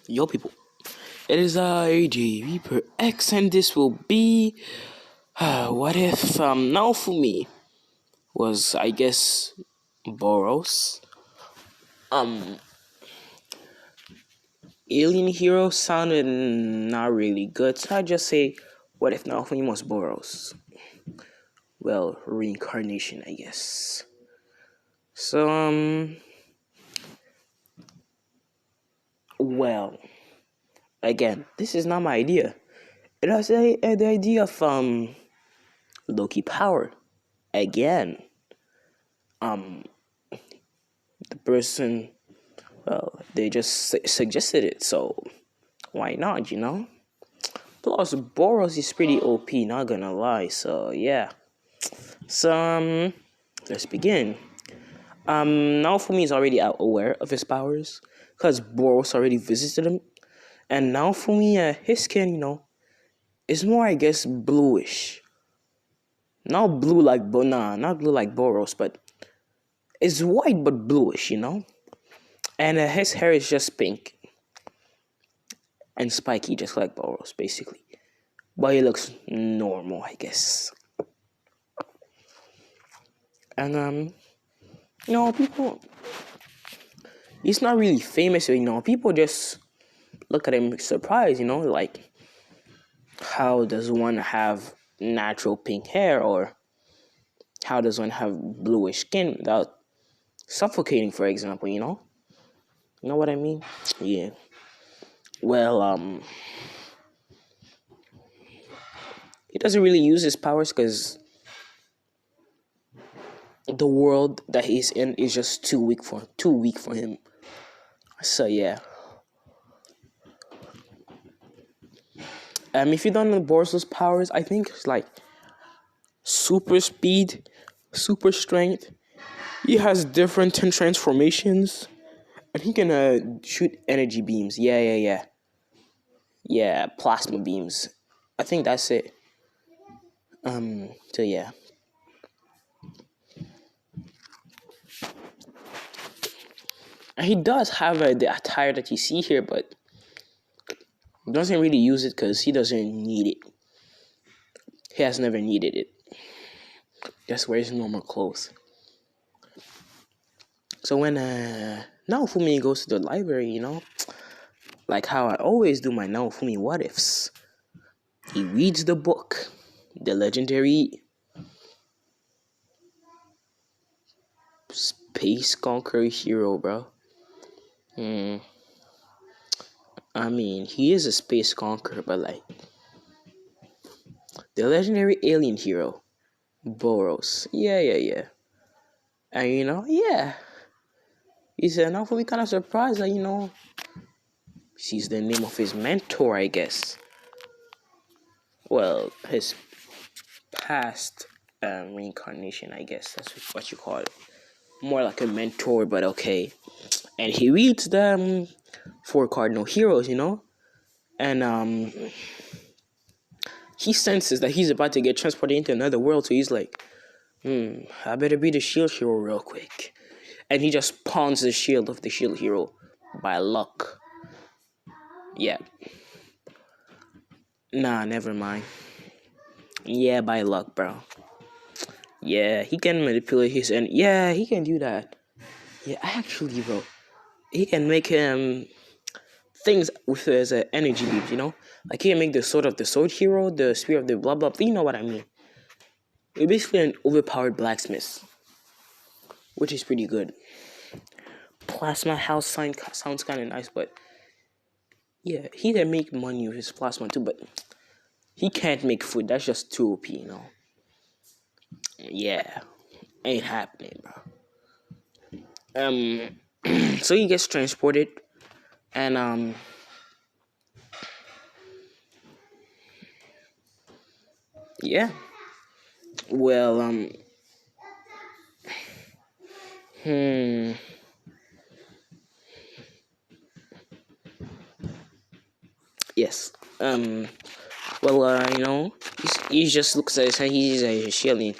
Yo, people, it is AJ Reaper X, and this will be what if Naofumi was, I guess, Boros. Um, Alien Hero sounded not really good, so I just say, what if Naofumi was Boros? Well, reincarnation, I guess. So well, again, this is not my idea. It was the idea of Loki power again. The person, well, they just suggested it, so why not, Plus, Boros is pretty OP, not gonna lie, so yeah. So, let's begin. Naofumi is already aware of his powers, because Boros already visited him, and Naofumi, his skin, is more, I guess, bluish. Not blue like not blue like Boros, but it's white but bluish, And his hair is just pink and spiky, just like Boros, basically. But he looks normal, I guess. And people. He's not really famous, People just look at him surprised, like how does one have natural pink hair, or how does one have bluish skin without suffocating, for example, You know what I mean? Yeah. Well, he doesn't really use his powers because the world that he's in is just too weak for him. So yeah. If you don't know Boros' powers, I think it's like super speed, super strength. He has different 10 transformations, and he can shoot energy beams. Yeah, plasma beams. I think that's it. So yeah. And he does have the attire that you see here, but he doesn't really use it because he doesn't need it. He has never needed it. Just wears normal clothes. So when Naofumi goes to the library, like how I always do my Naofumi what ifs, he reads the book, the legendary Space Conqueror hero, bro. I mean, he is a space conqueror, but like the legendary alien hero, Boros. Yeah. And yeah. He's Naofumi kind of surprised that, sees the name of his mentor, I guess. Well, his past reincarnation, I guess. That's what you call it. More like a mentor, but okay. And he reads the 4 cardinal heroes, And he senses that he's about to get transported into another world, so he's like, I better be the shield hero real quick. And he just pawns the shield of the shield hero by luck. Yeah. Nah, never mind. Yeah, by luck, bro. Yeah, he can manipulate his and yeah, he can do that. Yeah, actually, bro, he can make things with his energy beams. Like he can make the sword of the sword hero, the spear of the blah blah. You know what I mean? It's basically an overpowered blacksmith, which is pretty good. Plasma house sounds kind of nice, but yeah, he can make money with his plasma too, but he can't make food. That's just too OP, Yeah, ain't happening, bro. So he gets transported, and yeah. Well, yes. Well, he just looks at his head. He's shilling.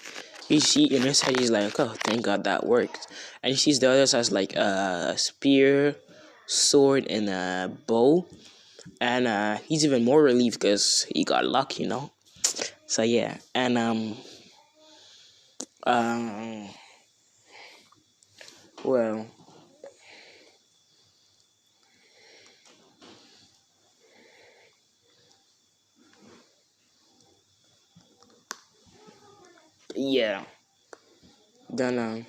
In his head, he's like, oh, thank God that worked. And he sees the others as like spear, sword, and a bow. And he's even more relieved because he got luck, So yeah, and um, well, yeah. Then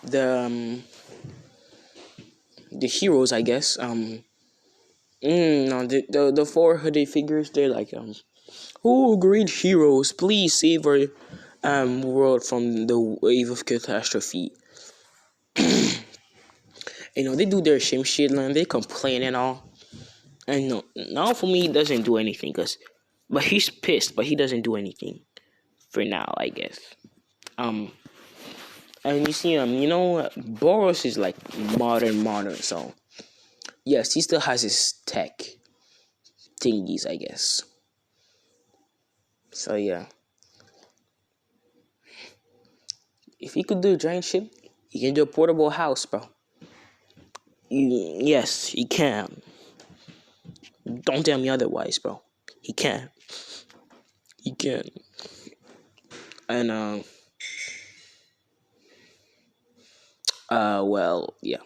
the the heroes, I guess. No, the four hooded figures. They're like oh, great heroes! Please save our world from the wave of catastrophe. They do their shame shit, and they complain and all. And no, now for me, he doesn't do anything, but he's pissed, but he doesn't do anything for now, I guess. Um, and you see, Boros is like modern, so yes, he still has his tech thingies, I guess. So yeah, if he could do a giant ship, he can do a portable house, bro. Yes, he can. Don't tell me otherwise, bro. He can. He can. And well, yeah.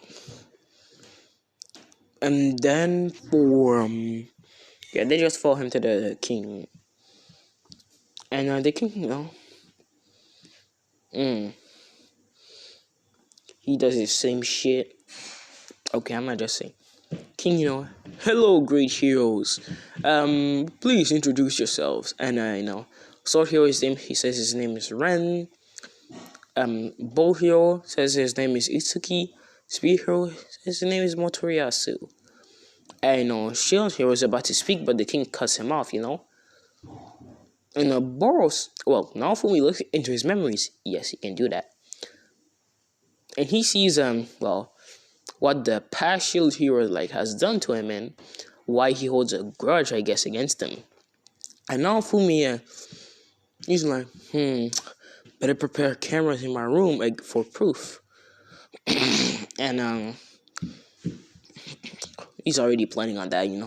And then for yeah, they just follow him to the king, and the king, mm, he does the same shit. Okay, I'm not just saying. King, hello, great heroes. Please introduce yourselves. And sword hero, he says his name is Ren. Bow hero says his name is Itsuki. Speed hero says his name is Motoriyasu. And shield hero is about to speak, but the king cuts him off. And Boros, well, now when we look into his memories, yes, he can do that. And he sees what the past shield hero has done to him, and why he holds a grudge, I guess, against him. And now Fumi, he's like, better prepare cameras in my room for proof. And he's already planning on that, He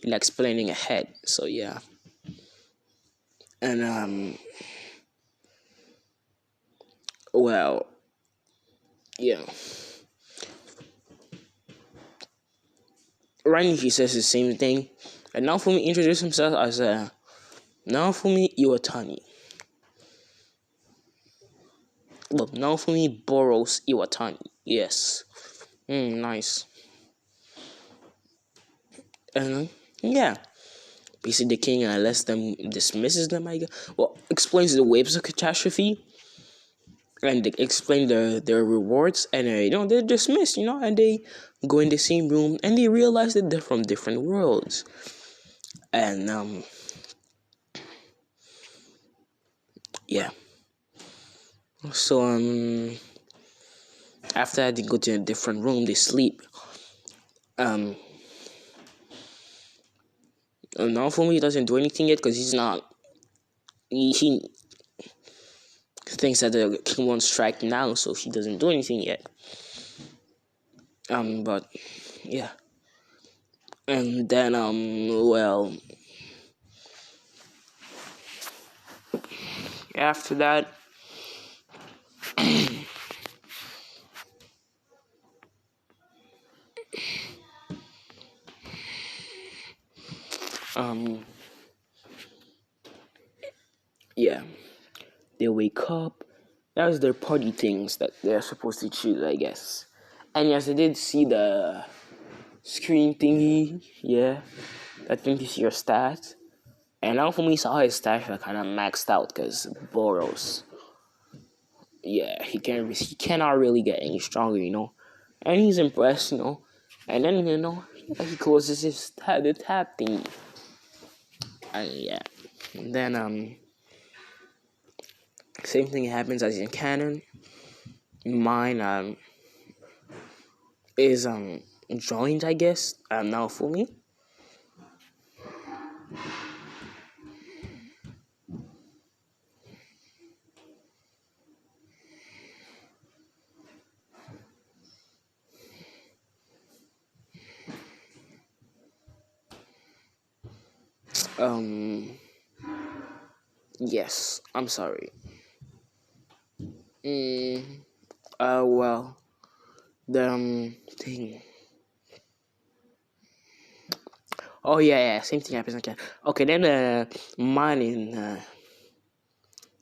likes planning ahead, so yeah. And well, yeah. He says the same thing. And now Fumi introduced himself as Naofumi Iwatani. Well, Naofumi Boros Iwatani. Yes. Nice. And yeah. Basically, the king lets them, dismisses them, I guess. Well, explains the waves of catastrophe. And they explain their rewards. And, they're dismissed, And they go in the same room. And they realize that they're from different worlds. And, yeah. So, after that, they go to a different room. They sleep. Naofumi doesn't do anything yet because he's not. He thinks that the king won't strike now, so he doesn't do anything yet. But yeah, and then well, after that, yeah, they wake up. That's their party things that they're supposed to choose, I guess. And yes, I did see the screen thingy. Yeah, that thing to see your stats. And now for me, saw his stats are kind of maxed out because Boros. Yeah, he cannot really get any stronger, And he's impressed, And then he closes the tab thing. And yeah, and then same thing happens as in canon. Mine is joined, I guess. Now for me. Um. Yes. I'm sorry. Mm, well, the thing. Oh yeah, same thing happens again. Okay, then mine in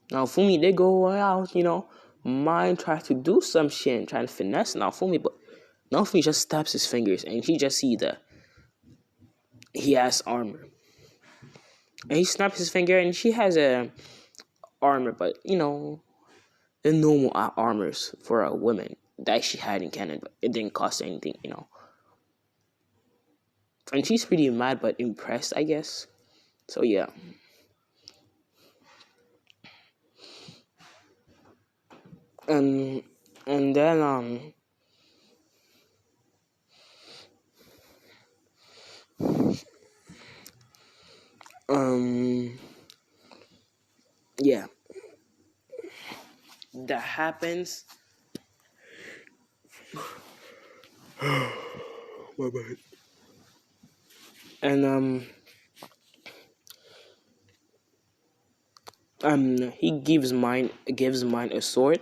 now for me they go out, mine tries to do some shit and trying to finesse now for me, but now for me just snaps his fingers and he just see that he has armor. And he snaps his finger and she has a armor, but the normal armors for a woman that she had in Canada. It didn't cost anything. And she's pretty mad but impressed, I guess. So yeah. And and then um yeah, that happens. My bad. And he gives mine a sword,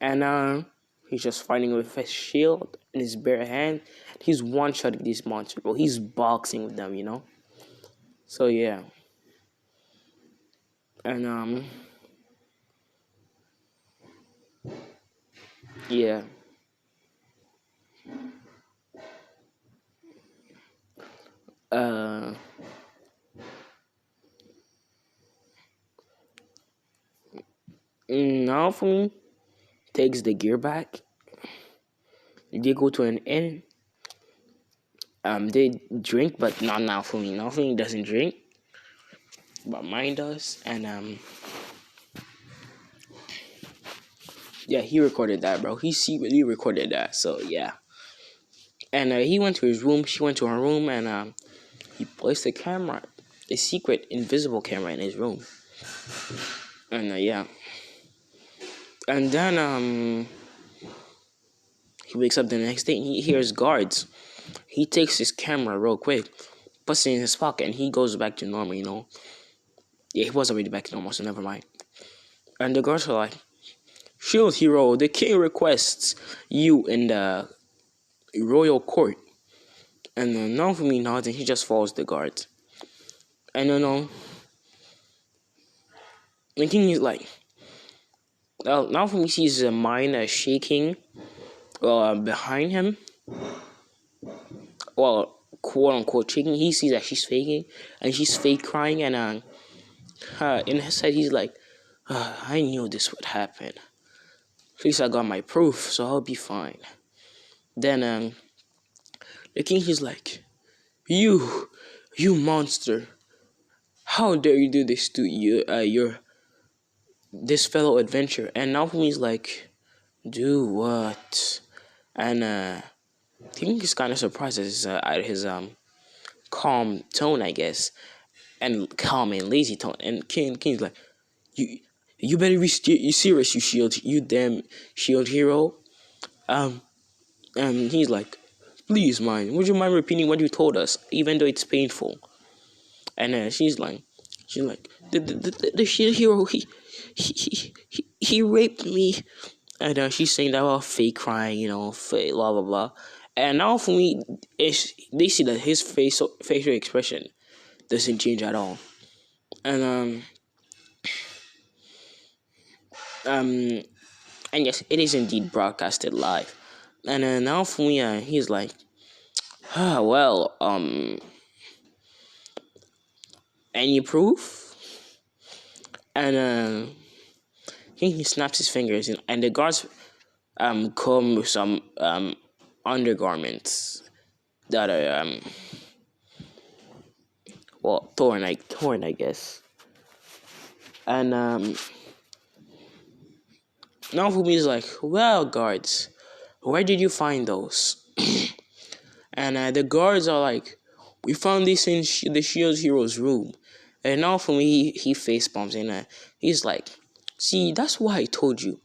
and he's just fighting with his shield in his bare hand. He's one shotting these monsters, bro. He's boxing with them. So yeah, and yeah. Uh, Now for me, takes the gear back. They go to an inn. They drink, but not now for me. Now for me doesn't drink, but mine does. And yeah, he recorded that, bro. He secretly recorded that. So yeah. And he went to his room. She went to her room, and he placed a secret invisible camera in his room. And yeah. And then he wakes up the next day and he hears guards. He takes his camera real quick, puts it in his pocket, and he goes back to normal. Yeah, he was already back to normal, so never mind. And the guards are like, "Shield hero, the king requests you in the royal court." And Naofumi nods and he just follows the guards. And the king is like, well, Naofumi sees a mine shaking behind him. Well, quote unquote shaking. He sees that she's faking, and she's fake crying, and in his head he's like, I knew this would happen. At least I got my proof, so I'll be fine. Then the king he's like, you monster, how dare you do this to your this fellow adventurer? And Naomi's like, do what? And King is kind of surprised at his calm tone, I guess, and calm and lazy tone. And King's like, you better be serious, you damn shield hero. He's like, please, man, would you mind repeating what you told us, even though it's painful? And she's like, the shield hero, he raped me. And she's saying that while fake crying, fake blah blah blah. And now for me, they see that his facial expression doesn't change at all. And um and yes, it is indeed broadcasted live. And now for me, he's like, well, any proof? And he snaps his fingers, and the guards come with some undergarments that are torn, I guess. And now Fumi is like, well, guards, where did you find those? And the guards are like, we found this in the Shield Hero's room. And now for me, he face palms, and he's like, see, that's why I told you.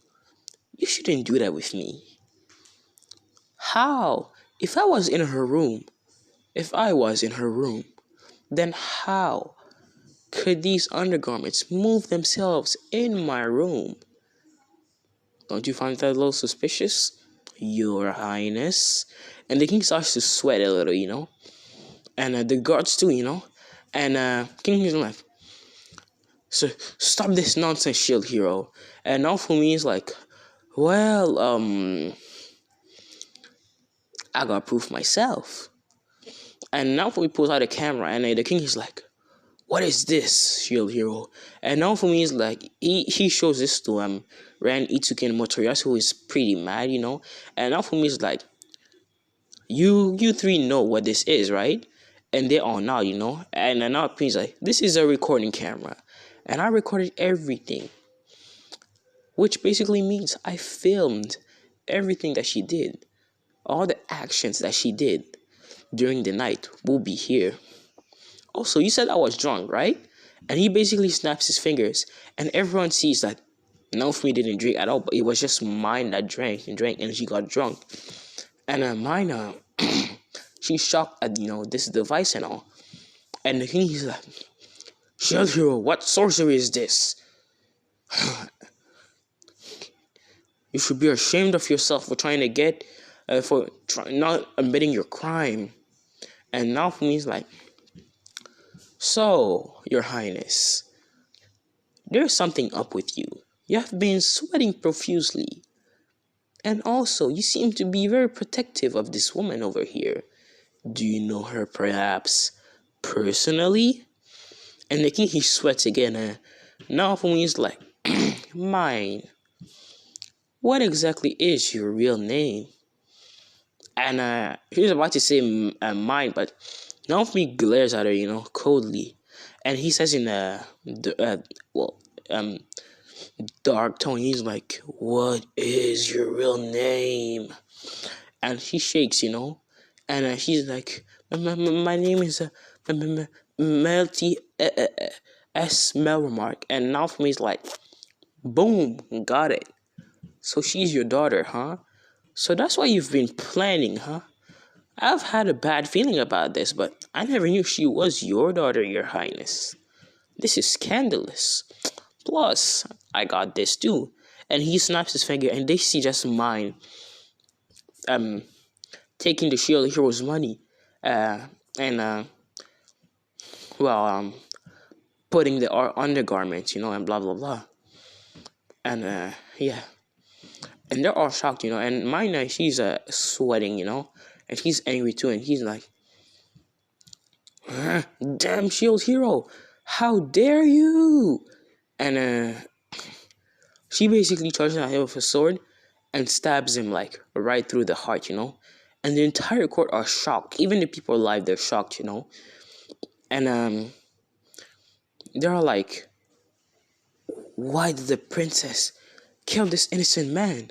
You shouldn't do that with me. How? If I was in her room, then how could these undergarments move themselves in my room? Don't you find that a little suspicious, Your Highness? And the king starts to sweat a little, and the guards too, and King is like, so stop this nonsense, shield hero. And Naofumi is like, well, I got proof myself. And Naofumi pulls out a camera, and the king is like, what is this, shield hero? And Naofumi is like, he shows this to Ran, Itsuki, and Motoriyasu, who is pretty mad, And Naofumi is like, you three know what this is, right? And they all now, And now Naofumi's like, this is a recording camera, and I recorded everything, which basically means I filmed everything that she did. All the actions that she did during the night will be here. Also, you said I was drunk, right? And he basically snaps his fingers, and everyone sees that Naofumi didn't drink at all, but it was just mine that drank, and she got drunk. And mine, she's shocked at, this device and all. And the king, he's like, Shield Hero, what sorcery is this? You should be ashamed of yourself for trying to get, not admitting your crime. And Naofumi's like, so, Your Highness, there's something up with you. You have been sweating profusely. And also, you seem to be very protective of this woman over here. Do you know her perhaps personally? And the king, he sweats again. Naofumi is like, mine. What exactly is your real name? And he was about to say mine, but Naofumi glares at her, coldly. And he says in dark tone, he's like, what is your real name? And he shakes, and she's like, my name is Melty S. Melremark. And Naofumi's like, boom, got it. So she's your daughter, huh? So that's why you've been planning, huh? I've had a bad feeling about this, but I never knew she was your daughter, Your Highness. This is scandalous. Plus, I got this too. And he snaps his finger, and they see just mine taking the shield hero's money and putting the undergarments, and blah blah blah. And yeah. And they're all shocked, and mine, she's sweating, and he's angry too, and he's like, damn shield hero, how dare you? And she basically charges at him with a sword and stabs him like right through the heart, and the entire court are shocked. Even the people alive, they're shocked, and they're like, why did the princess kill this innocent man?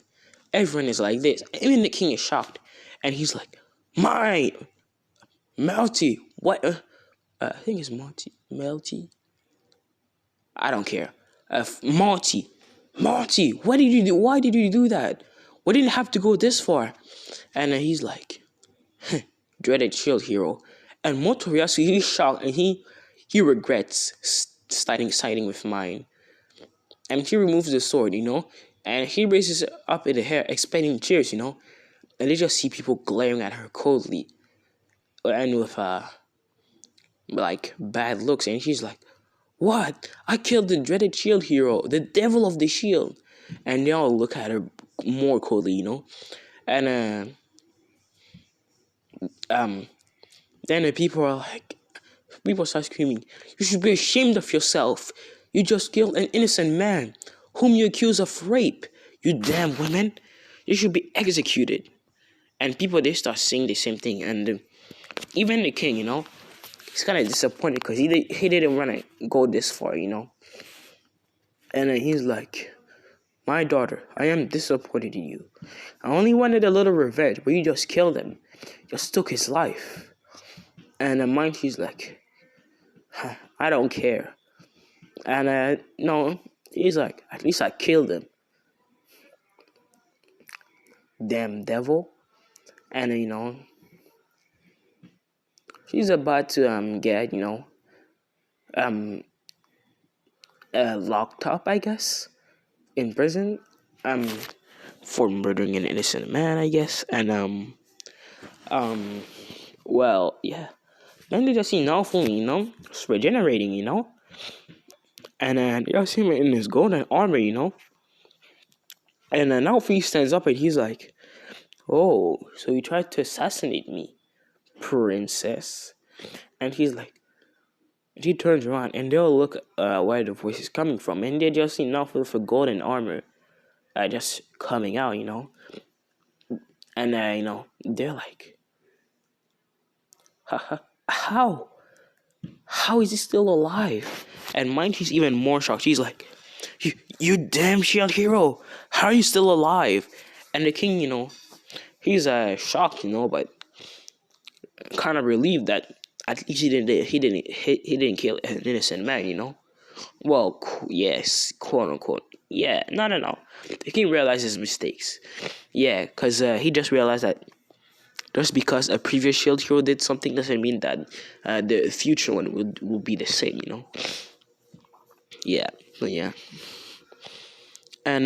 Everyone is like this. Even the king is shocked. And he's like, mine! Melty! What? I think it's Melty. I don't care. Marty! What did you do? Why did you do that? We didn't have to go this far. And he's like, dreaded shield hero. And Motoriyasu, he's shocked and he regrets siding with mine. And he removes the sword, and he raises it up in the air, expecting cheers, and they just see people glaring at her coldly and with like bad looks, and she's like, what? I killed the dreaded shield hero, the devil of the shield. And they all look at her more coldly, and then the people start screaming, you should be ashamed of yourself. You just killed an innocent man whom you accuse of rape. You damn women. You should be executed. And people, they start saying the same thing. And even the king, he's kind of disappointed because he didn't want to go this far, And he's like, my daughter, I am disappointed in you. I only wanted a little revenge, but you just killed him. Just took his life. And mine, he's like, I don't care. And no, he's like, at least I killed him. Damn devil. And she's about to get um locked up, I guess, in prison, um for murdering an innocent man, I guess. And um well, yeah. Then they just see Naofumi, just regenerating, and they just see him in his golden armor, and Naofumi stands up and he's like, "Oh, so you tried to assassinate me, princess?" And he's like, he turns around and they'll look where the voice is coming from, and they just see Naofumi with a golden armor, just coming out, and they're like, how? How is he still alive? And mind, she's even more shocked. She's like, you damn shield hero, how are you still alive? And the king, he's shocked, but kind of relieved that at least he didn't kill an innocent man. Well, yes, quote unquote. Yeah, no. The king realized his mistakes. Yeah, because he just realized that just because a previous shield hero did something doesn't mean that the future one will be the same. Yeah, but yeah. And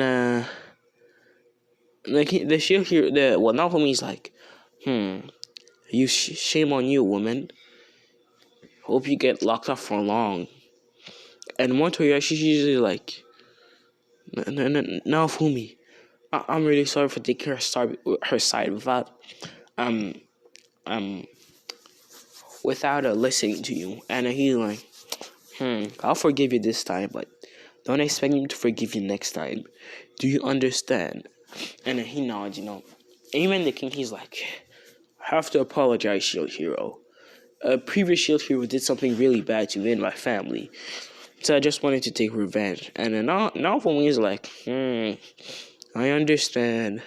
the shield hero, Naofumi is like, shame on you, woman. Hope you get locked up for long. And Montoya, she's usually like, Naofumi, I'm really sorry for taking her side um without listening to you. And he's like, I'll forgive you this time, but don't expect me to forgive you next time. Do you understand? And then he nods, Even the king, he's like, I have to apologize, Shield Hero. A previous Shield Hero did something really bad to me and my family, so I just wanted to take revenge. And then now for me, he's like, I understand.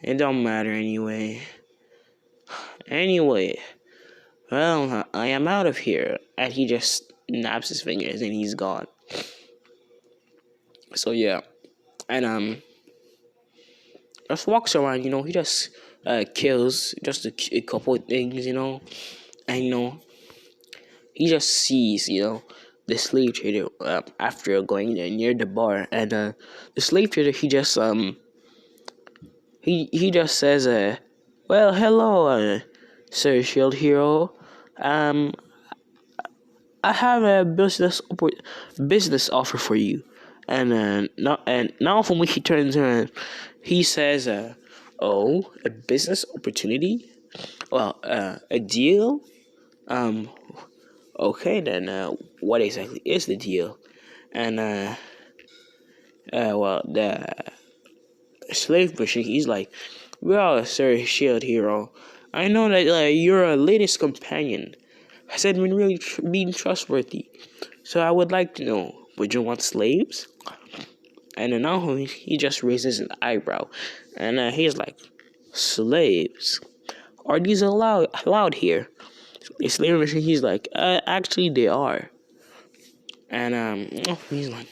It don't matter anyway. Anyway, well, I am out of here. And he just snaps his fingers and he's gone. So yeah, and just walks around. He just kills just a couple of things. And he just sees the slave trader after going near the bar, and the slave trader he just says well, hello, Sir Shield Hero. I have a business offer for you. And now from when he turns around, he says, "Oh, a business opportunity? Well, a deal? Okay then. What exactly is the deal?" And well, the slave pusher, he's like, "Well, Sir Shield Hero, I know that your latest companion hasn't been really being trustworthy, so I would like to know, would you want slaves?" And then now he just raises an eyebrow, and he's like, "Slaves? Are these allowed here?" The slave machine, he's like, "Actually, they are." And he's like,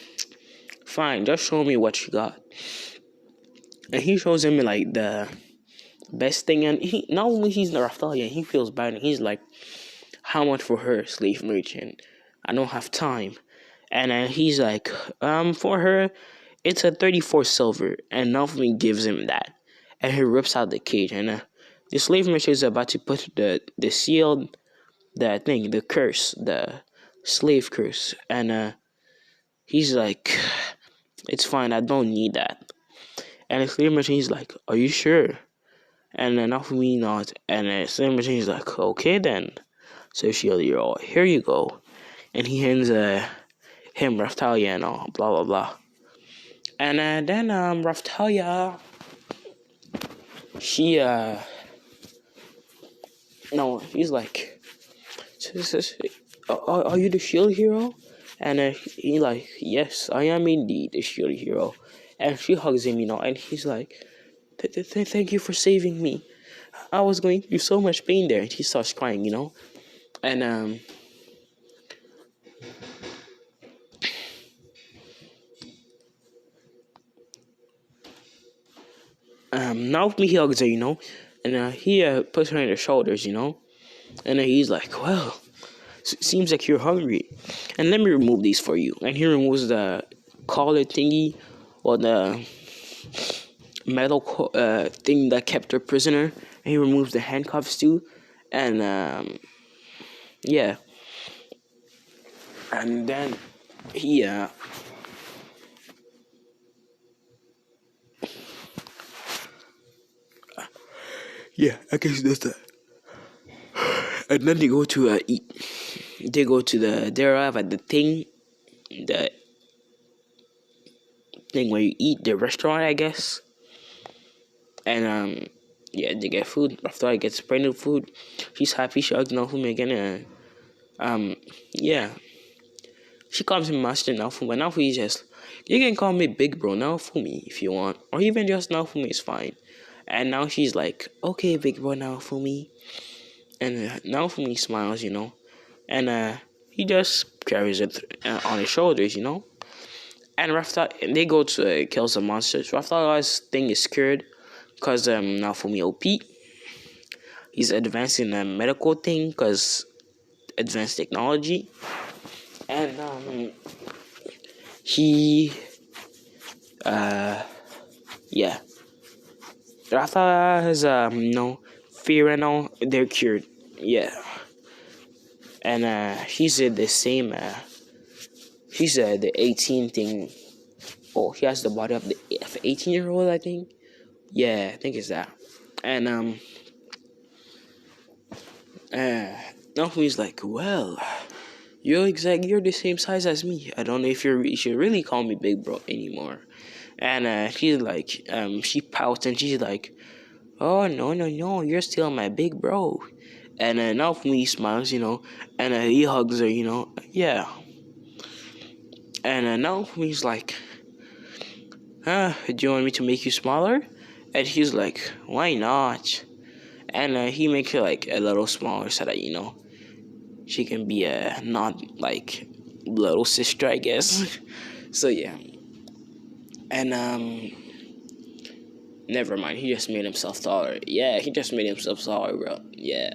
"Fine, just show me what you got." And he shows him like the best thing, and he not only he's the Raftalian, he feels bad, and he's like, "How much for her, slave merchant? I don't have time." And he's like, for her, it's a 34 silver." And Naofumi gives him that, and he rips out the cage, and the slave merchant is about to put the seal, the curse, the slave curse, and he's like, "It's fine, I don't need that." And the slave merchant, he's like, "Are you sure?" And then Naofumi nods, and the slave merchant is like, "Okay then, so Shield, here you go." And he hands him Raftalia and all, blah blah blah. And then Raftalia, she no, he's like, "Are you the Shield Hero?" And he like, "Yes, I am indeed the Shield Hero." And she hugs him, and he's like, "Thank you for saving me. I was going through so much pain there." And he starts crying, and now he hugs her, and he puts her in his shoulders, And then he's like, well, seems like you're hungry, and let me remove these for you. And he removes the collar thingy, or the metal thing that kept her prisoner, and he removes the handcuffs too. And yeah, and then he yeah, I guess that's that. And then they go to eat. They go to they arrive at the thing where you eat, the restaurant, I guess. And yeah, they get food. After I get brand food, she's happy. She hugs Naofumi again, and yeah, she calls him Master Naofumi. But Naofumi is just, you can call me Big Bro Naofumi if you want, or even just Naofumi is fine. And now she's like, okay, Big Bro Naofumi. And Naofumi smiles, and he just carries it on his shoulders, And Rafta, they go to kill some monsters. Rafta's thing is scared because Naofumi OP. He's advancing a medical thing because advanced technology. And he yeah. Rafta has fear and all, they're cured. Yeah. And she's the same she's the 18 thing. Oh, she has the body of the 18-year-old, I think. Yeah, I think it's that. And now he's like, well, you're the same size as me. I don't know if you should really call me Big Bro anymore. And she's like, she pouts and she's like, oh no, you're still my big bro. And now he smiles, and he hugs her, yeah. And now he's like, do you want me to make you smaller? And he's like, why not? And he makes her like a little smaller so that she can be a not like little sister, I guess. So yeah. And never mind, he just made himself taller. Yeah, he just made himself taller, bro. Yeah.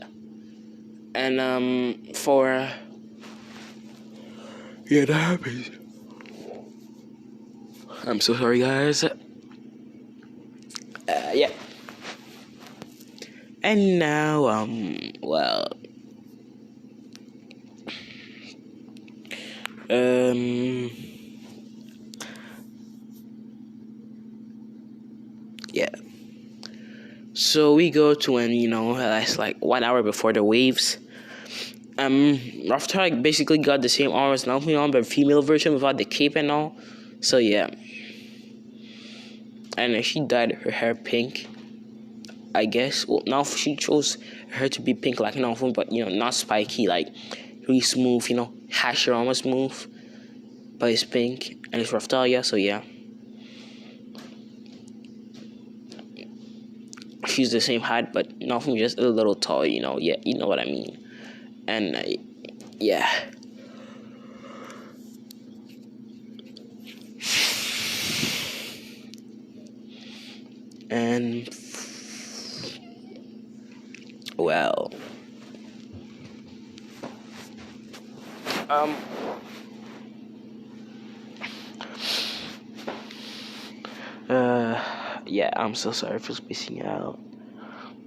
And for yeah, that happens. I'm so sorry, guys. Yeah. And now, well, yeah. So we go to when that's like 1 hour before the waves. Raftar basically got the same armor as Naofumi on, but female version without the cape and all. So yeah. And she dyed her hair pink, I guess. Well, now she chose her to be pink like Naofumi, but not spiky, like really smooth, Hasher almost smooth. But it's pink and it's Raftalia, so yeah. She's the same height, but Naofumi just a little taller, Yeah, you know what I mean. And yeah. And well, yeah, I'm so sorry for spacing out.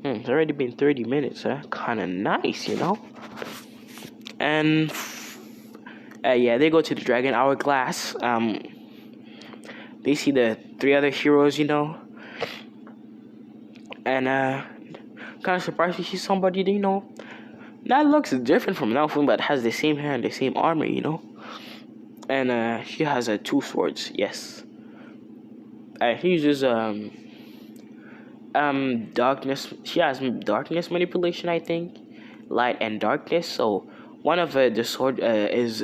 It's already been 30 minutes, huh? Kinda nice, And yeah, they go to the Dragon Hourglass. They see the 3 other heroes, and kind of surprised to see somebody, that looks different from Naofumi, but has the same hair and the same armor, And she has 2 swords, yes. He uses darkness. She has darkness manipulation, I think, light and darkness. So one of the sword is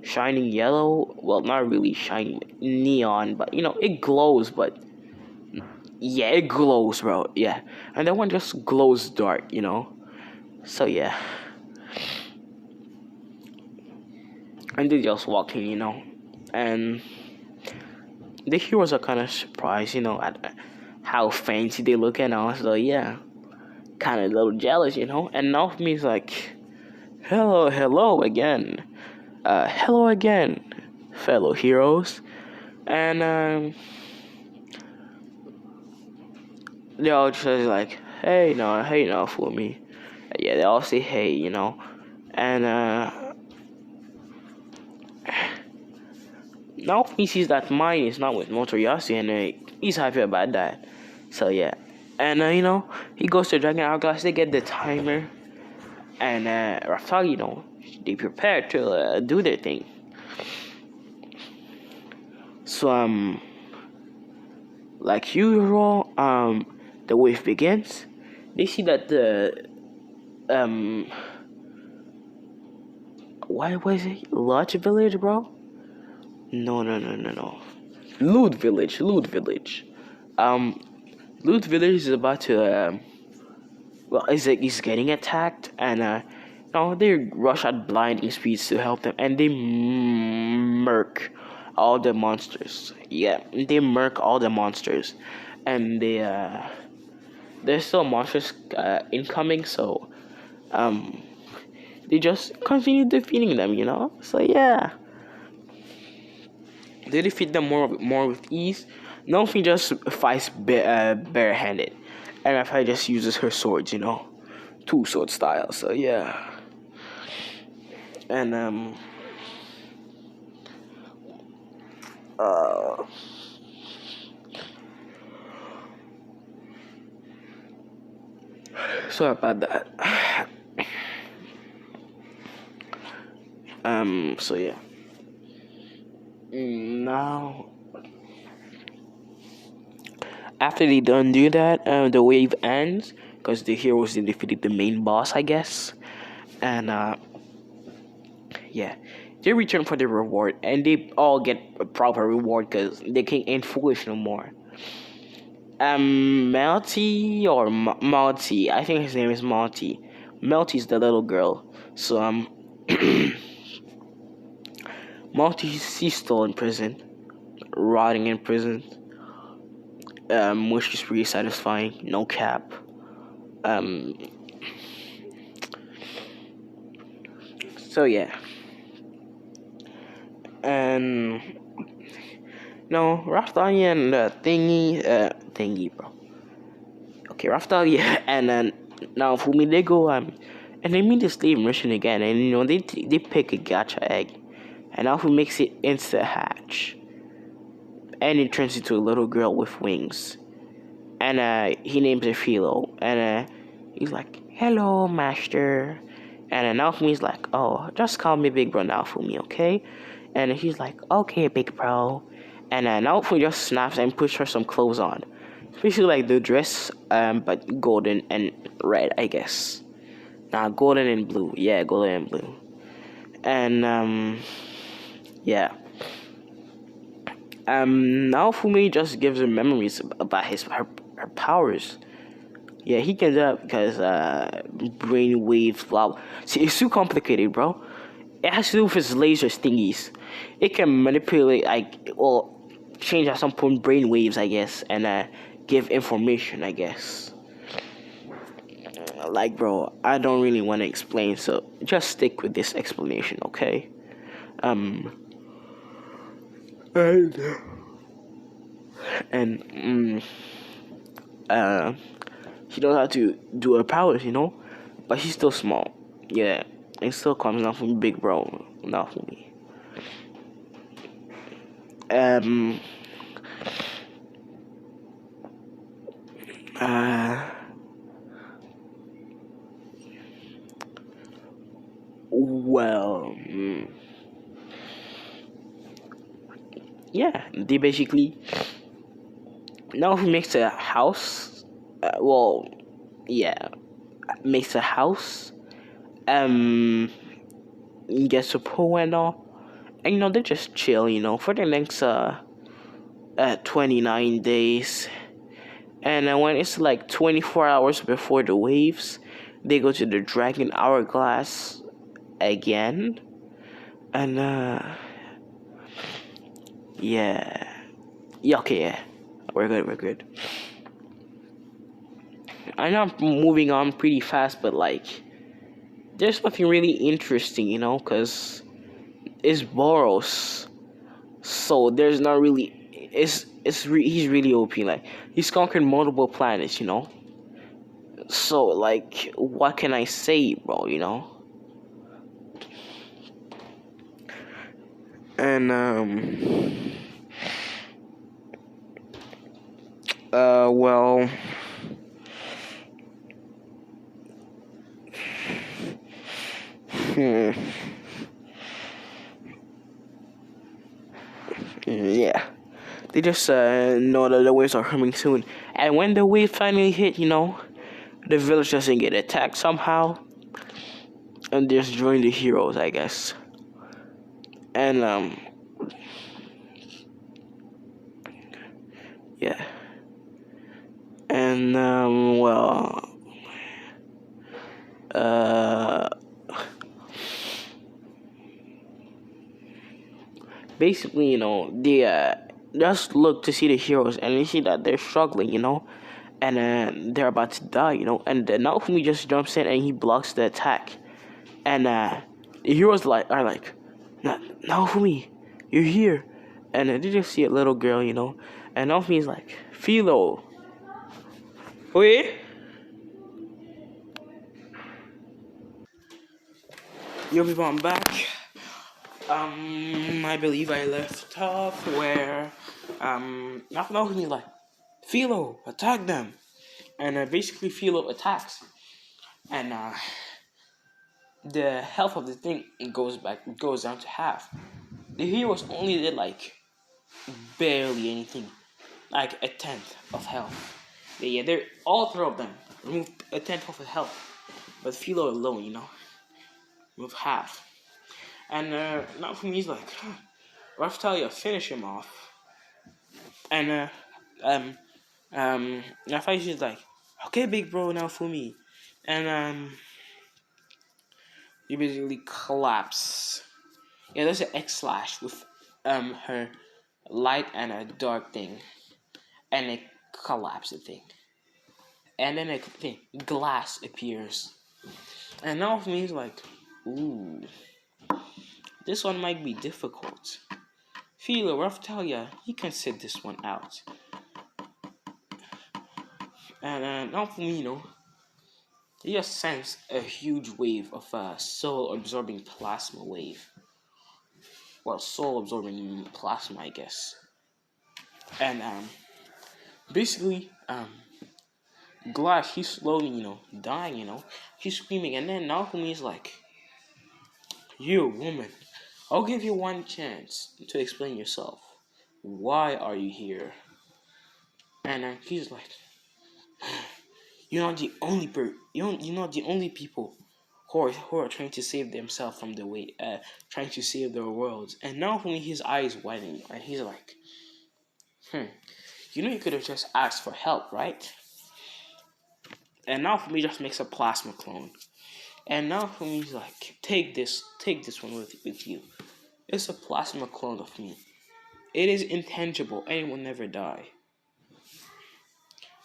shining yellow. Well, not really shining neon, but it glows. But yeah, it glows, bro. Yeah, and that one just glows dark, So yeah, and they just walk in, and the heroes are kind of surprised, at how fancy they look and all. So yeah, kind of a little jealous, And Naofumi's like, hello again, hello again, fellow heroes, and they all just like, hey Naofumi, yeah, they all say hey, and Naofumi sees that mine is not with Motoyasu, and he's happy about that. So yeah, and he goes to Dragon Hourglass. They get the timer, and Raftali, they prepare to do their thing. So like usual, the wave begins. They see that the why was it Lodge Village, bro? No. Loot Village. Loot Village is about to he's getting attacked, and they rush at blinding speeds to help them, and they murk all the monsters. Yeah, they murk all the monsters, and there's still monsters incoming, so they just continue defeating them, So yeah, they defeat them more with ease. Nothing just fights barehanded, and Rafael just uses her swords, two sword style. So yeah, and sorry about that. So yeah. Now, after they done do that, the wave ends because the heroes defeated the main boss, I guess, and yeah, they return for the reward, and they all get a proper reward because they ain't foolish no more. Melty or Malty, I think his name is Malty. Melty's the little girl. So Malty, she's still in prison, rotting in prison. Which is pretty satisfying. No cap. So yeah. And no, Raftali and thingy, bro. Okay, Raftali and then Naofumi, they go and they meet the slave mission again, and they pick a gacha egg, and Naofumi makes it insta hatch, and it turns into a little girl with wings, and he names her Philo, and he's like, hello, master, and Naofumi's like, oh, just call me Big Bro Naofumi, okay? And he's like, okay, Big Bro. And Naofumi just snaps and puts her some clothes on. It's basically like the dress, but golden and red, I guess. Nah, golden and blue. Yeah, golden and blue. And, yeah. Naofumi just gives her memories about her powers. Yeah, he can do that because brainwave flower. See, it's too complicated, bro. It has to do with his laser thingies. It can manipulate, change at some point brainwaves, I guess, and give information, I guess. Like, bro, I don't really want to explain, so just stick with this explanation, okay? She knows how to do her powers, but she's still small. Yeah, it still comes down from Big Bro, not from me. Well, yeah, they basically now he makes a house. Makes a house. Gets a pool and all, and they just chill, for the next 29 days. And when it's like 24 hours before the waves, they go to the Dragon Hourglass again. And yeah, okay, yeah, we're good. I know I'm moving on pretty fast, but like, there's nothing really interesting, because it's Boros. So there's not really. He's really OP. Like he's conquered multiple planets. So like, what can I say, bro? And well. Hmm. Yeah. They just know that the waves are coming soon. And when the wave finally hit, the village doesn't get attacked somehow. And just join the heroes, I guess. And yeah. And well, uh basically, they just look to see the heroes and they see that they're struggling. And they're about to die. And Naofumi just jumps in and he blocks the attack. And the heroes are like, Naofumi, you're here. And they just see a little girl. And Naofumi's like, Philo. Wait. Yo people, I'm back. I believe I left off where Naofumi's like, Philo, attack them. And basically Philo attacks. And the health of the thing goes down to half. The heroes only did like barely anything, like a tenth of health. They're all three of them removed a tenth of the health, but Philo alone, removed half. And now for me, he's like, Raftalia, finish him off. And now she's like, okay, big bro, now for me, and you basically collapse. Yeah, there's an X slash with her light and a dark thing, and it collapses the thing. And then a thing, glass appears. And now for me, it's like, ooh, this one might be difficult. Philo, Raftalia, he can sit this one out. And now for me, he just sends a huge wave of soul-absorbing plasma wave. Well, soul-absorbing plasma, I guess. And basically, Glass, he's slowly, dying, He's screaming, and then Naofumi's like, you, woman, I'll give you one chance to explain yourself. Why are you here? And he's like, you're not the only you're not the only people who are trying to save themselves from the way, trying to save their worlds. And Naofumi, his eyes widen, and he's like, you could have just asked for help, right? And Naofumi just makes a plasma clone. And Naofumi's like, take this one with you. It's a plasma clone of me. It is intangible and it will never die.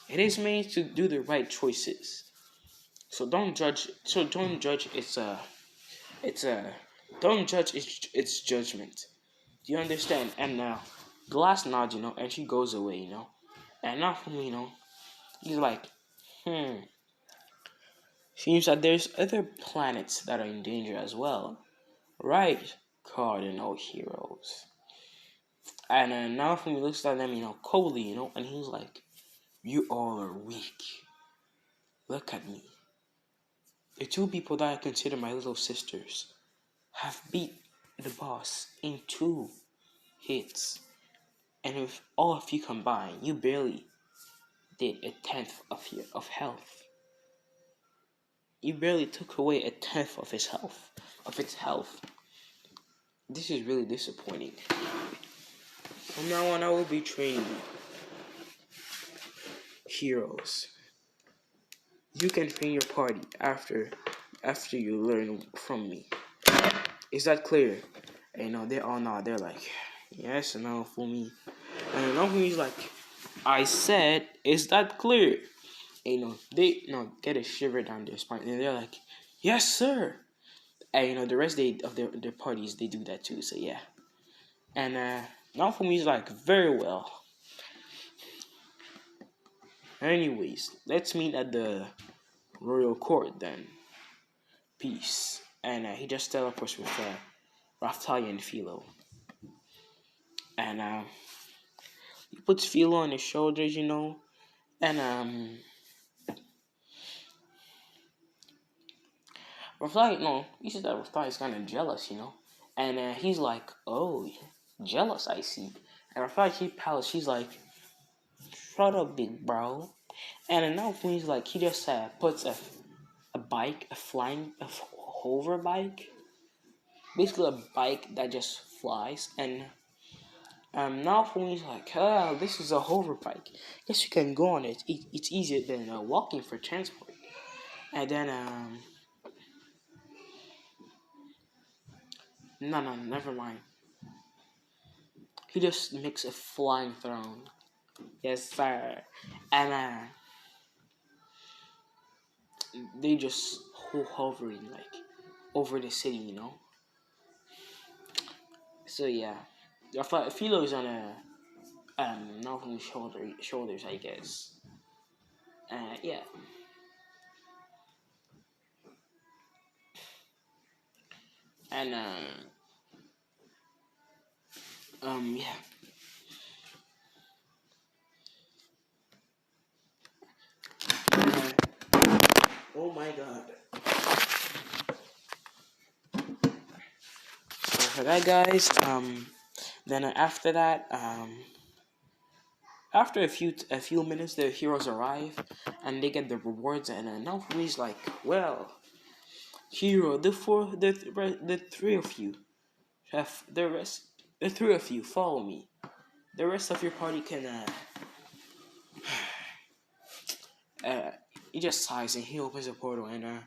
It is made to do the right choices. So don't judge its judgment. Do you understand? And now Glass nods, and she goes away, And now for me, he's like, seems that there's other planets that are in danger as well. Right, Cardinal Heroes. And now for me looks at them, coldly, and he's like, you all are weak. Look at me. The two people that I consider my little sisters have beat the boss in 2 hits. And if all of you combined, you barely did a tenth of health. You barely took away a tenth of its health. This is really disappointing. From now on, I will be training heroes. You can train your party after you learn from me. Is that clear? And they all nod. They're like, yes, and now for me. And Naofumi's like, I said, is that clear? they get a shiver down their spine, and they're like, "Yes, sir." And the rest of their parties, they do that too. So yeah, and now for me, it's like very well. Anyways, let's meet at the royal court then. Peace. And he just teleports with Raftalia and Philo, and he puts Philo on his shoulders, and Raftalia, no, he says that Raftalia is kind of jealous, and he's like, "Oh, jealous, I see." And Raftalia, she's like, "Shut up, big bro." And now he's like, he just puts a bike, a hover bike, basically a bike that just flies, and now for me, it's like, oh, this is a hover bike. Guess you can go on it. It's easier than walking for transport. And then, no, never mind. He just makes a flying throne. Yes, sir. And they just hovering like over the city, So yeah, Philo is on a Naofumi's shoulders, I guess. Yeah. And yeah. Uh, oh my god. So for that, guys. Then after that, after a few minutes, the heroes arrive, and they get the rewards. And now he's like, well, hero, the three of you have the three of you follow me. The rest of your party can uh he just sighs and he opens a portal, and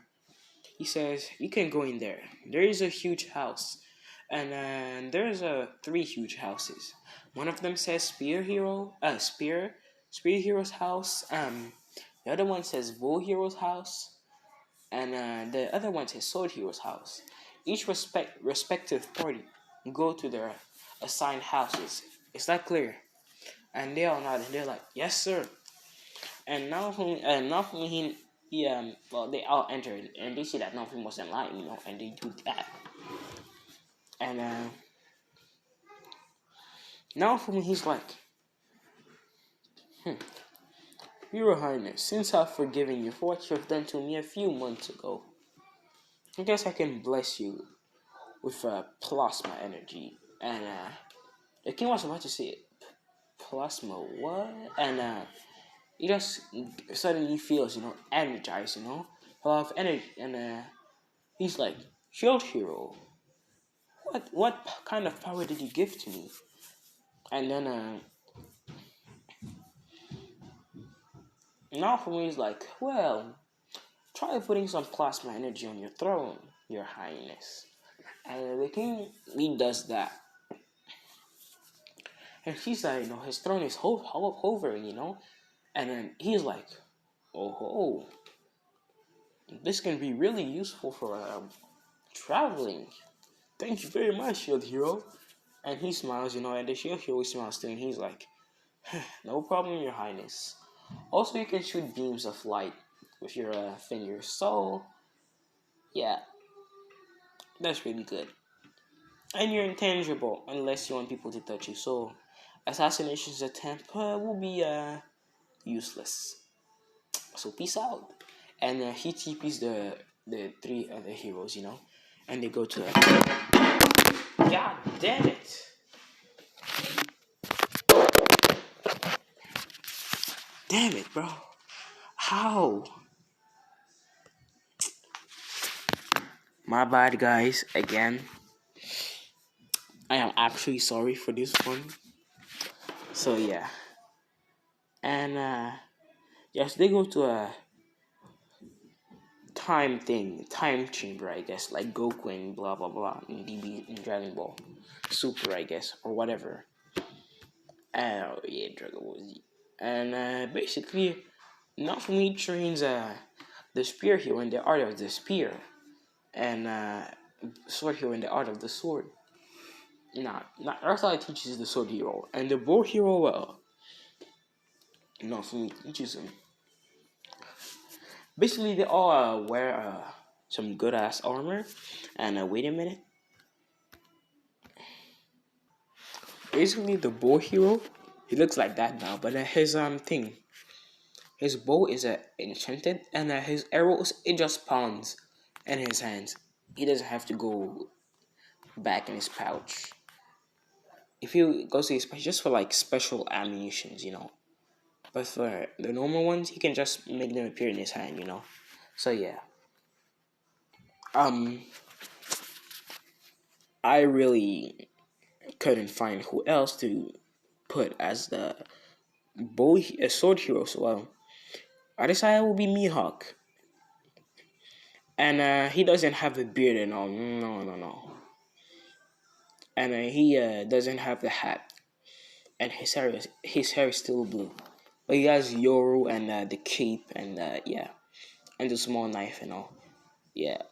he says, "You can go in there. There is a huge house, and there's three huge houses. One of them says Spear Hero's house. The other one says Bull Hero's house, and the other one says Sword Hero's house. Each respective party go to their assigned houses. Is that clear?" And they all nod, and they're like, "Yes, sir." And now well, they all enter, and they see that Naofumi wasn't lying, and they do that. And Naofumi, he's like, "Your Highness, since I've forgiven you for what you've done to me a few months ago, I guess I can bless you with plasma energy." And the king was about to say, "Plasma what?" And he just suddenly feels, energized, a lot of energy. And he's like, "Shield Hero, what kind of power did you give to me?" And then now for me, he's like, "Well, try putting some plasma energy on your throne, Your Highness." And the king, he does that. And he's like, his throne is hovering, And then he's like, "Oh, this can be really useful for traveling. Thank you very much, Shield Hero." And he smiles, and the Shield Hero smiles too, and he's like, "No problem, Your Highness. Also, you can shoot beams of light with your fingers. So, yeah, that's really good. And you're intangible unless you want people to touch you. So, assassination's attempt will be useless. So, peace out." And he TPs the three other heroes, and they go to God damn it! Damn it, bro! How? My bad, guys. Again, I am actually sorry for this one. So yeah, and yes, they go to a time chamber, I guess, like Goku and blah blah blah in Dragon Ball Super, I guess, or whatever. Oh yeah, Dragon Ball Z. And basically, Naofumi trains the spear hero in the art of the spear, and sword hero in the art of the sword. Not Earthlight teaches the sword hero, and the bow hero, Naofumi teaches him. Basically, they all wear some good ass armor, and wait a minute. Basically, the bow hero, he looks like that now, but his his bow is enchanted, and his arrows it just spawns in his hands. He doesn't have to go back in his pouch. If he goes to his pouch, just for like special ammunitions. But for the normal ones, he can just make them appear in his hand. So yeah. Um, I really couldn't find who else to put as the sword hero. So I decided it would be Mihawk. And he doesn't have a beard and all. No, no, no. And he doesn't have the hat. And his hair is still blue. But he has Yoru and the cape and yeah, and the small knife and all. Yeah.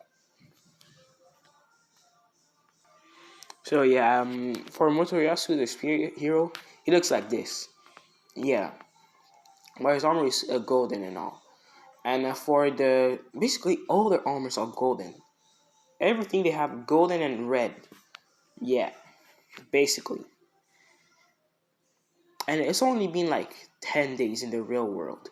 So yeah, for Motoyasu, the spirit hero, he looks like this. Yeah, but his armor is golden and all. And for basically all their armors are golden. Everything they have golden and red. Yeah, basically. And it's only been like 10 days in the real world.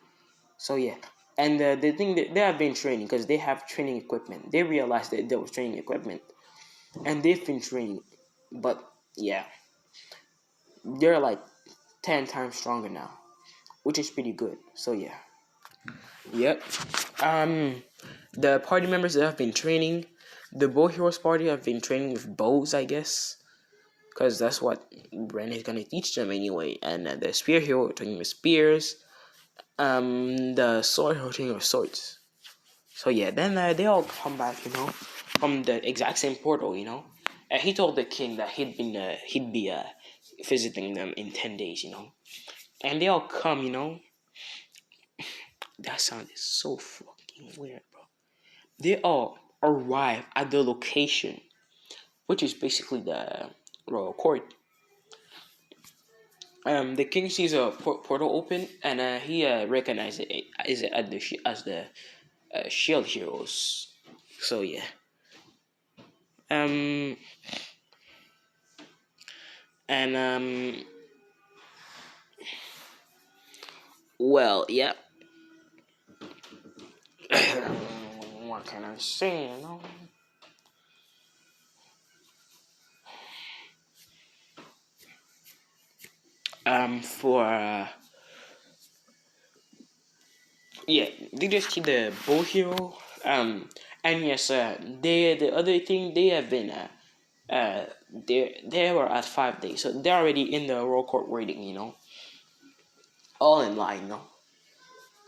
So yeah, and the thing that they have been training because they have training equipment. They realized that there was training equipment, and they've been training. But yeah, they're like 10 times stronger now, which is pretty good. So yeah, yep. The party members that have been training, the Bow Heroes party have been training with bows, I guess, because that's what Ren is gonna teach them anyway. And the Spear Hero training with spears. The Sword Hero training with swords. So yeah, then they all come back, from the exact same portal. And he told the king that he'd be visiting them in 10 days. And they all come. That sound is so fucking weird, bro. They all arrive at the location, which is basically the royal court. The king sees a portal open, and he recognizes it as the shield heroes. So yeah. Um. And well, yeah. What can I say? For yeah, they just keep the bow hero. And yes, the other thing they have been they were at 5 days, so they're already in the royal court waiting. All in line.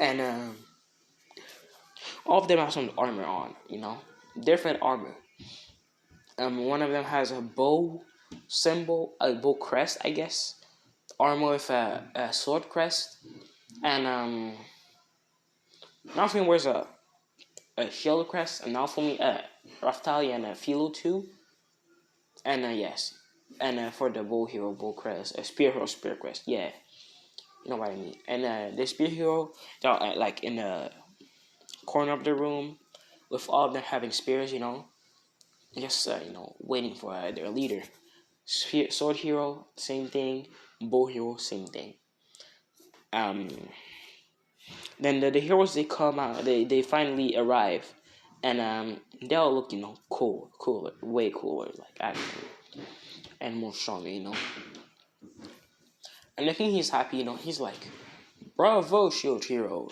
And all of them have some armor on. Different armor. One of them has a bow symbol, a bow crest, I guess. Armor with a sword crest, and Naofumi wears a shield crest, and Naofumi Raftali and a Philo too, and yes, and for the bow hero bow crest, a spear hero spear crest, yeah, you know what I mean. And the spear hero, they're like in the corner of the room, with all of them having spears, just waiting for their leader. Sword hero, same thing. Bow hero, same thing. Um, Then the heroes they come out, they finally arrive, and they all look cooler, way cooler, like actually, and more stronger. And I think he's happy. He's like, bravo, shield hero.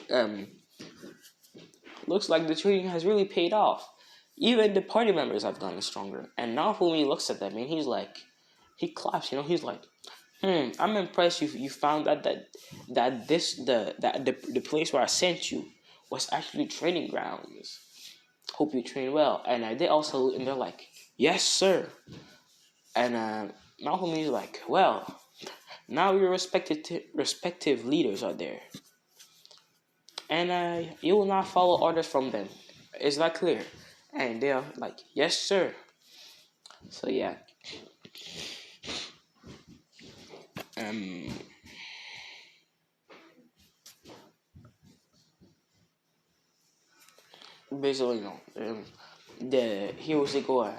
Looks like the training has really paid off. Even the party members have gotten stronger. And now when he looks at them, and he claps. He's like, I'm impressed you found out that the place where I sent you was actually training grounds. Hope you train well. And they also and they're like, yes sir. And Naofumi is like, well, now your respective leaders are there. and you will not follow orders from them. Is that clear? And they're like, yes, sir. So yeah, um, basically, the heroes they go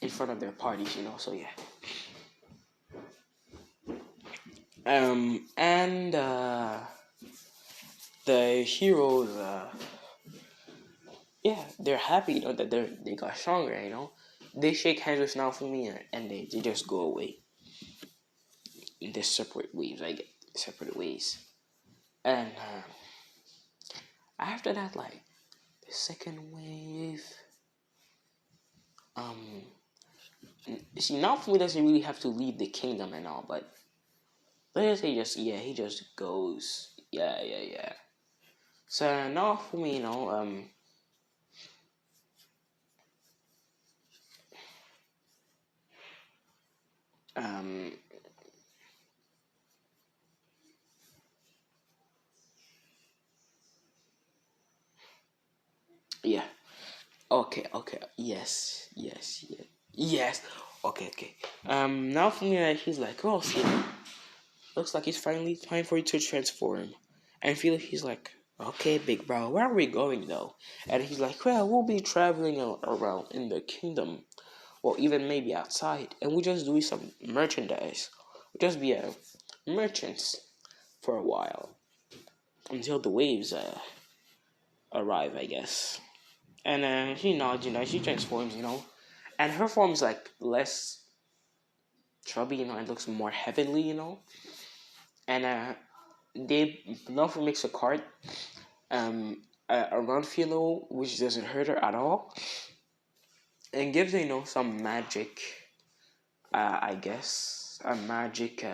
in front of their parties, So yeah, and the heroes, yeah, they're happy, that they got stronger, They shake hands with Naofumi and they just go away in their separate ways. I get separate ways, and after that, like the second wave, um, see Naofumi doesn't really have to leave the kingdom and all, but let's say he just goes, yeah. So Naofumi, um, yeah. Okay. Yes. Okay. Now for me, he's like, oh, see, looks like it's finally time for you to transform. And Felix, he's like, okay, big bro, where are we going though? And he's like, well, we'll be traveling around in the kingdom, or even maybe outside, and we'll just do some merchandise. We'll just be merchants for a while until the waves arrive, I guess. And she nods, she transforms, and her form is like less chubby, it looks more heavenly, and they Nova makes a card, around Philo, which doesn't hurt her at all, and gives her, some magic, I guess, a magic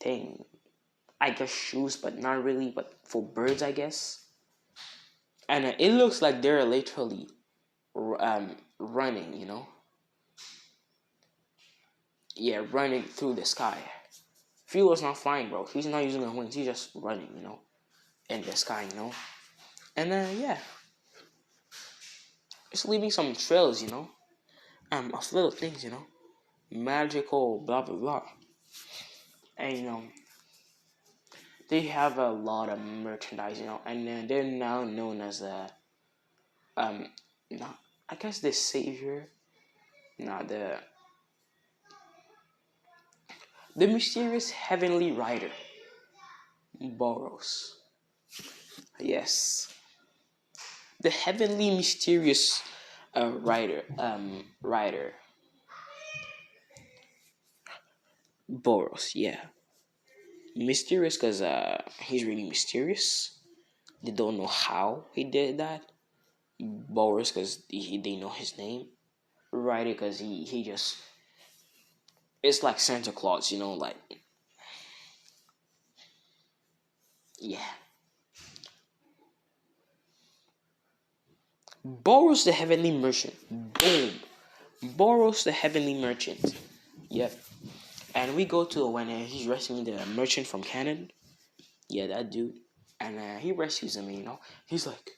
thing, I guess shoes, but not really, but for birds, I guess, and it looks like they're literally running, yeah, running through the sky. Philo's not flying, bro. He's not using her wings. He's just running, in the sky, And yeah, it's leaving some trails, of little things, magical, blah blah blah. And they have a lot of merchandise, and they're now known as um, not, I guess the savior, not the mysterious heavenly rider, Boros. Yes, the heavenly mysterious rider, Boros. Yeah, mysterious because he's really mysterious. They don't know how he did that. Boris because they know his name. Rider because he just, it's like Santa Claus, like, yeah. Boros the heavenly merchant. Boom. Boros the heavenly merchant. Yep. And we go to when he's rescuing the merchant from Canaan. Yeah, that dude. And he rescues him, He's like,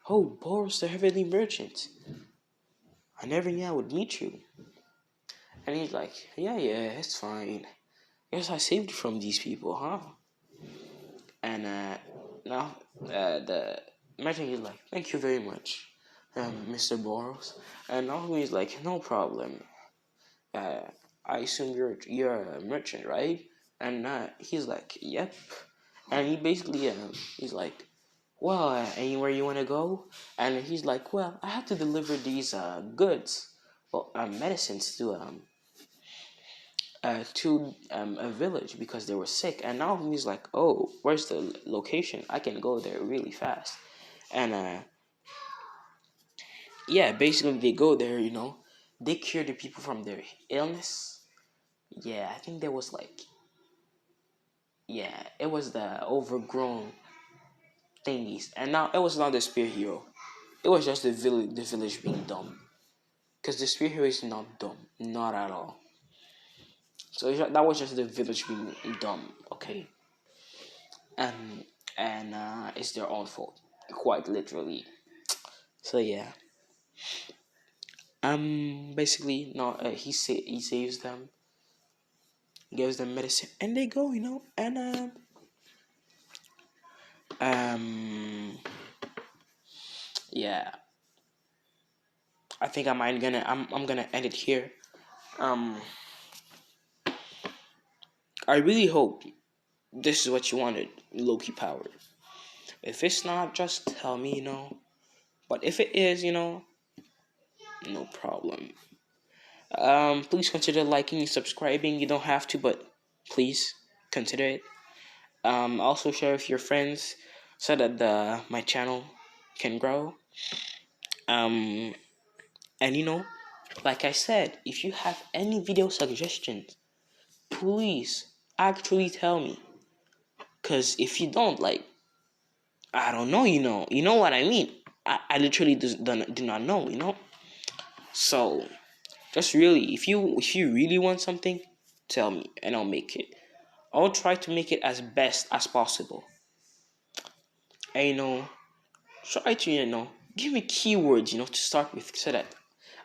oh, Boros the heavenly merchant. I never knew I would meet you. And he's like, yeah, it's fine. Guess I saved you from these people, huh? And now the merchant is like, thank you very much, Mr. Boros. And now he's like, no problem. Uh, I assume you're a merchant, right? And he's like, yep. And he basically he's like, well, anywhere you want to go? And he's like, well, I have to deliver these goods, well, medicines to a village because they were sick. And now he's like, oh, where's the location? I can go there really fast. And yeah, basically they go there, they cure the people from their illness. Yeah, I think there was like, yeah, it was the overgrown thingies. And now it was not the spear hero. It was just the village being dumb. Because the spear hero is not dumb. Not at all. So that was just the village being dumb, okay? and it's their own fault, quite literally. So yeah, basically, no, he saves them, gives them medicine, and they go, and um, yeah, I think I'm gonna end it here. Um, I really hope this is what you wanted, Loki power. If it's not, just tell me, But if it is, no problem. Please consider liking, subscribing. You don't have to, but please consider it. Also share with your friends so that my channel can grow. Um, and like I said, if you have any video suggestions, please actually tell me. Cause if you don't, like, I don't know, you know what I mean. I literally do not know, So just really, if you really want something, tell me and I'll make it. I'll try to make it as best as possible. And try to give me keywords to start with so that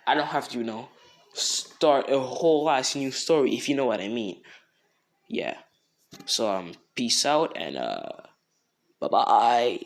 I don't have to start a whole ass new story, if you know what I mean. Yeah. So peace out and bye bye.